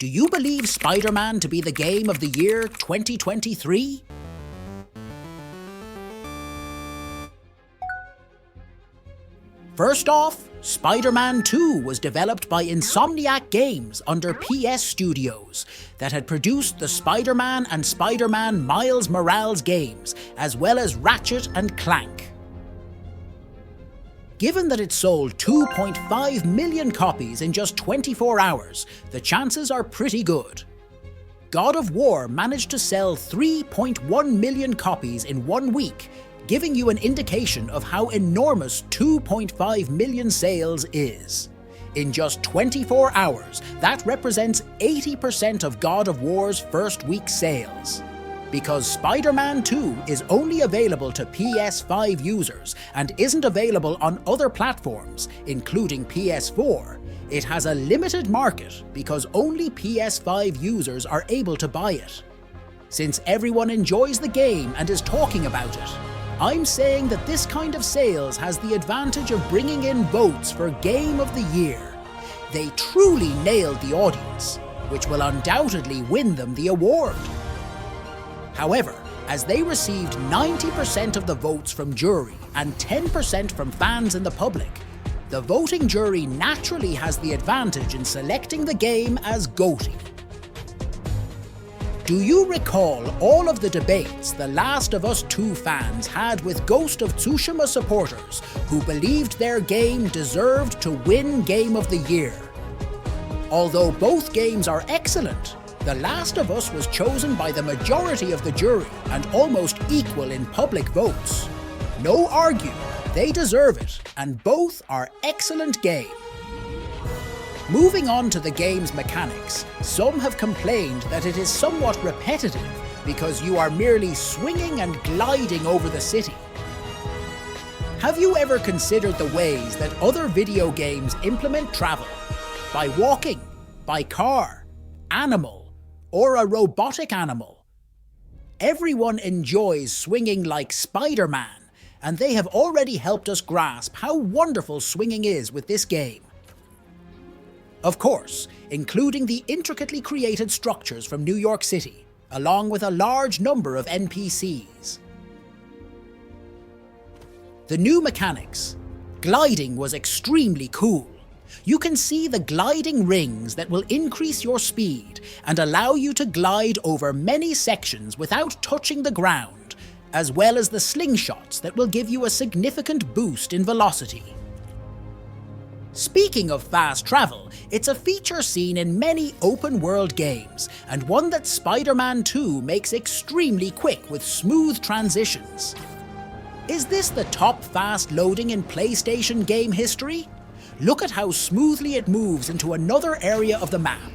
Do you believe Spider-Man to be the game of the year 2023? First off, Spider-Man 2 was developed by Insomniac Games under PS Studios that had produced the Spider-Man and Spider-Man Miles Morales games, as well as Ratchet and Clank. Given that it sold 2.5 million copies in just 24 hours, the chances are pretty good. God of War managed to sell 3.1 million copies in 1 week, giving you an indication of how enormous 2.5 million sales is. In just 24 hours, that represents 80% of God of War's first week sales. Because Spider-Man 2 is only available to PS5 users and isn't available on other platforms, including PS4, it has a limited market because only PS5 users are able to buy it. Since everyone enjoys the game and is talking about it, I'm saying that this kind of sales has the advantage of bringing in votes for Game of the Year. They truly nailed the audience, which will undoubtedly win them the award. However, as they received 90% of the votes from jury and 10% from fans in the public, the voting jury naturally has the advantage in selecting the game as GOTY. Do you recall all of the debates The Last of Us 2 fans had with Ghost of Tsushima supporters who believed their game deserved to win Game of the Year? Although both games are excellent, The Last of Us was chosen by the majority of the jury and almost equal in public votes. No argue, they deserve it, and both are excellent games. Moving on to the game's mechanics, some have complained that it is somewhat repetitive because you are merely swinging and gliding over the city. Have you ever considered the ways that other video games implement travel? By walking, by car, animal, or a robotic animal? Everyone enjoys swinging like Spider-Man, and they have already helped us grasp how wonderful swinging is with this game. Of course, including the intricately created structures from New York City, along with a large number of NPCs. The new mechanics. Gliding was extremely cool. You can see the gliding rings that will increase your speed and allow you to glide over many sections without touching the ground, as well as the slingshots that will give you a significant boost in velocity. Speaking of fast travel, it's a feature seen in many open-world games, and one that Spider-Man 2 makes extremely quick with smooth transitions. Is this the top fast loading in PlayStation game history? Look at how smoothly it moves into another area of the map.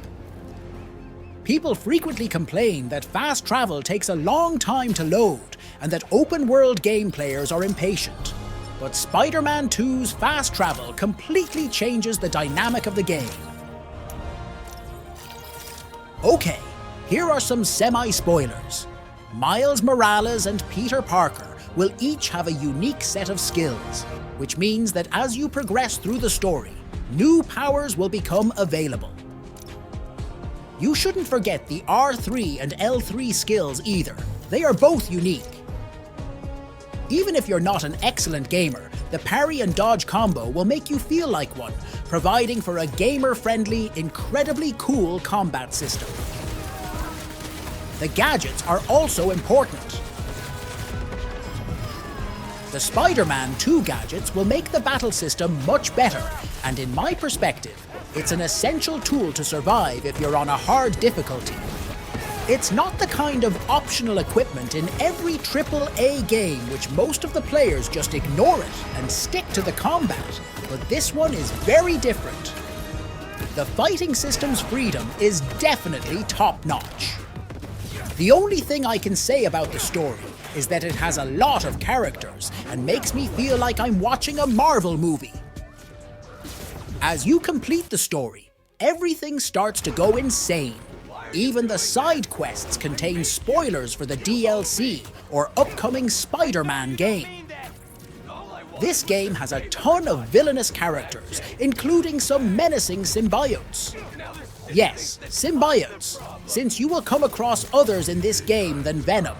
People frequently complain that fast travel takes a long time to load, and that open-world game players are impatient. But Spider-Man 2's fast travel completely changes the dynamic of the game. Okay, here are some semi-spoilers. Miles Morales and Peter Parker will each have a unique set of skills, which means that as you progress through the story, new powers will become available. You shouldn't forget the R3 and L3 skills either. They are both unique. Even if you're not an excellent gamer, the parry and dodge combo will make you feel like one, providing for a gamer-friendly, incredibly cool combat system. The gadgets are also important. The Spider-Man 2 gadgets will make the battle system much better, and in my perspective, it's an essential tool to survive if you're on a hard difficulty. It's not the kind of optional equipment in every AAA game which most of the players just ignore it and stick to the combat, but this one is very different. The fighting system's freedom is definitely top-notch. The only thing I can say about the story is that it has a lot of characters and makes me feel like I'm watching a Marvel movie. As you complete the story, everything starts to go insane. Even the side quests contain spoilers for the DLC or upcoming Spider-Man game. This game has a ton of villainous characters, including some menacing symbiotes. Yes, symbiotes, since you will come across others in this game than Venom.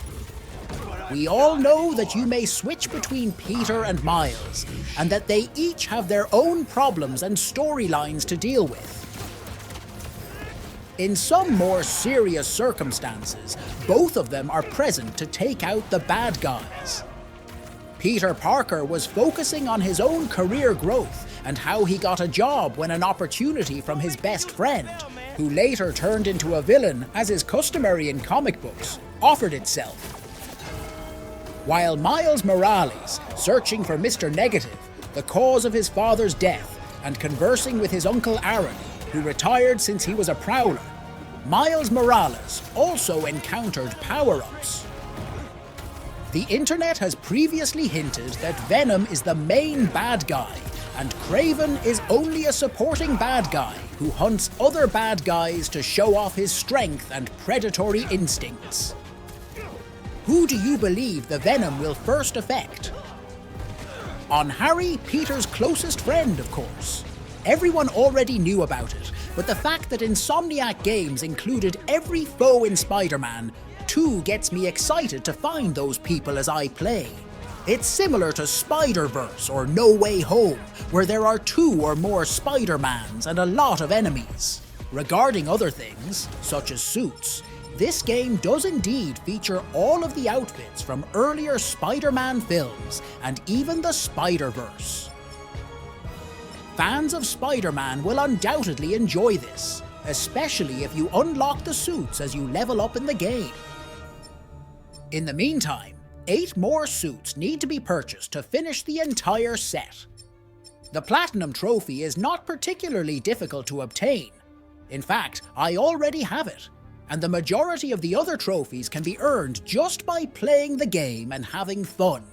We all know that you may switch between Peter and Miles, and that they each have their own problems and storylines to deal with. In some more serious circumstances, both of them are present to take out the bad guys. Peter Parker was focusing on his own career growth and how he got a job when an opportunity from his best friend, who later turned into a villain as is customary in comic books, offered itself. While Miles Morales, searching for Mr. Negative, the cause of his father's death, and conversing with his uncle Aaron, who retired since he was a prowler, Miles Morales also encountered power-ups. The internet has previously hinted that Venom is the main bad guy, and Kraven is only a supporting bad guy who hunts other bad guys to show off his strength and predatory instincts. Who do you believe the Venom will first affect? On Harry, Peter's closest friend, of course. Everyone already knew about it, but the fact that Insomniac Games included every foe in SpiderMan 2 gets me excited to find those people as I play. It's similar to Spider-Verse or No Way Home, where there are 2 or more Spider-Mans and a lot of enemies. Regarding other things, such as suits, this game does indeed feature all of the outfits from earlier Spider-Man films and even the Spider-Verse. Fans of Spider-Man will undoubtedly enjoy this, especially if you unlock the suits as you level up in the game. In the meantime, 8 more suits need to be purchased to finish the entire set. The Platinum Trophy is not particularly difficult to obtain. In fact, I already have it, and the majority of the other trophies can be earned just by playing the game and having fun.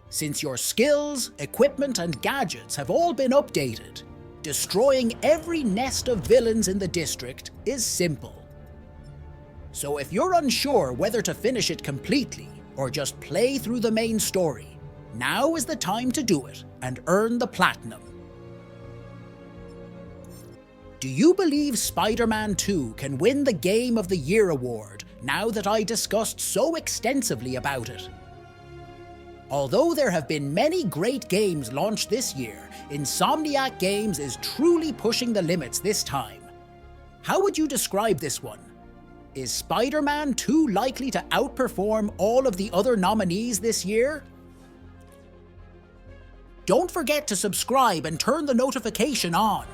Since your skills, equipment and gadgets have all been updated, destroying every nest of villains in the district is simple. So if you're unsure whether to finish it completely or just play through the main story, now is the time to do it and earn the Platinum. Do you believe Spider-Man 2 can win the Game of the Year award now that I discussed so extensively about it? Although there have been many great games launched this year, Insomniac Games is truly pushing the limits this time. How would you describe this one? Is Spider-Man 2 likely to outperform all of the other nominees this year? Don't forget to subscribe and turn the notification on.